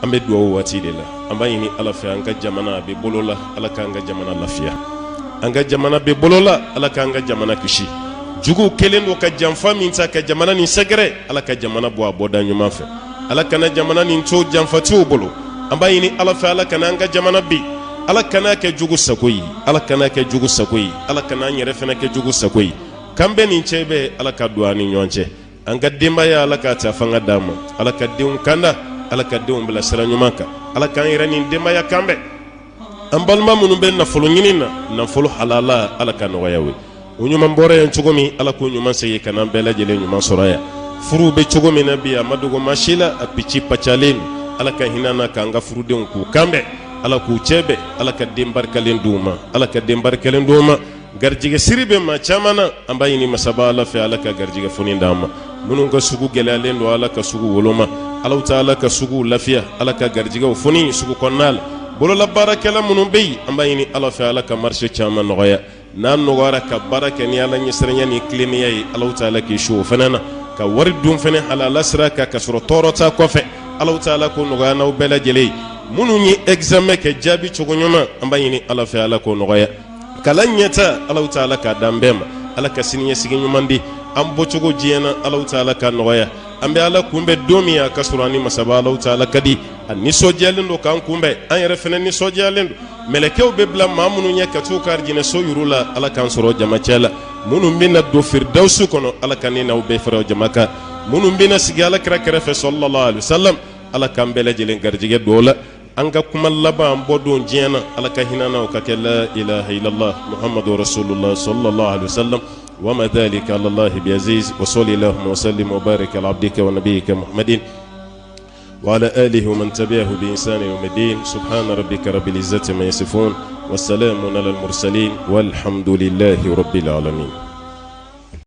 an bɛ duwawu waati de la an b'a ɲini Ala fɛ an ka jamana bɛ bolo la Ala k'an ka jamana lafiya an ka jamana bɛ bolo la Ala k'an ka jamana kisi jugu kelen do ka janfa min ta ka jamana ni sɛgɛrɛ Ala ka jamana bɔ a bɔda ɲuman fɛ Ala kana jamana ni to janfatiw bolo an b'a ɲini Ala fɛ Ala kana an ka jamana bi Ala kana kɛ jugu sago ye Ala kana kɛ jugu sago ye Ala kana an yɛrɛ fana kɛ jugu sago ye kan bɛ nin cɛ bɛ Ala ka don an ni ɲɔgɔn cɛ an ka denbaya Ala ka ta fanga d'an ma Ala ka denw kanda Ala ka denw bila sira ɲuman kan Ala k'an yɛrɛ nin denbaya kanbɛ an balima minnu bɛ nafolo ɲini na nafolo halala Ala ka nɔgɔya we o ɲuman bɔra yan cogo min Ala k'o ɲuman segin ka n'an bɛɛ lajɛlen ɲuman sɔrɔ yan furu bɛ cogo min na bi a ma dogo maa si la a pici pacalen Ala ka hinɛ na k'an ka furudenw k'u kanbɛ Ala k'u cɛ bɛn Ala ka den barikalen d'u ma Ala ka den barikalen d'u ma garijɛgɛ siri bɛ maa caman na an b'a ɲini masaba Ala fɛ Ala ka garijɛgɛ foni d'an ma minnu ka sugu gɛlɛyalen don Ala ka sugu woloma Ala ta'ala ka sugu lafiya Ala ka garijɛgɛw foni sugu kɔnɔna la bolola baarakɛla minnu bɛ yen an b'a ɲini Ala fɛ Ala ka marché caman nɔgɔya n'a nɔgɔyara ka baara kɛ ni Ala ɲɛsiranya ni tilennenya ye Ala ta'ala k'i su o fana na ka wari dun fana halala sira kan ka sɔrɔ tɔɔrɔ t'a kɔfɛ Ala ta'ala k'o nɔgɔya n'aw bɛɛ lajɛlen ye minnu ye examen kɛ jaabi cogo ɲuman an b'a ɲini Ala fɛ Ala k'o nɔgɔya kalan ɲɛta Ala ta'ala k'a d'an bɛɛ ma Ala ka siniɲɛsigi ɲuman di an bɔcogo diɲɛ na Ala ta'ala k'a nɔgɔya an bɛ Ala kunbɛ don min a ka sɔrɔ ani masaba Ala ta'ala ka di a nisɔndiyalen don k'an kunbɛn an yɛrɛ fana nisɔndiyalen don mɛlɛkɛw bɛ bila maa minnu ɲɛ ka t'u ka arijinɛso yuru la Ala k'an sɔrɔ jamacɛ la minnu bɛna don firidawusu kɔnɔ Ala ka ne n'aw bɛɛ fara o jama kan minnu bɛna sigi Alakira kɛrɛfɛ sallallahu alaihi wasallam Ala k'an bɛɛ lajɛlen garijɛgɛ don o la an ka kuma laban an bɔ don diɲɛ na Ala ka hinɛ na o ka kɛ la ilaha illallah muhammadu rasulullah sallallahu alaihi wasallam وما ذلك على الله بعزيز وصلى اللهم وسلم وبارك على عبدك ونبيك محمد وعلى آله ومن تبعه بإحسان يوم الدين سبحان ربك رب العزة ما يصفون والسلام على المرسلين والحمد لله رب العالمين.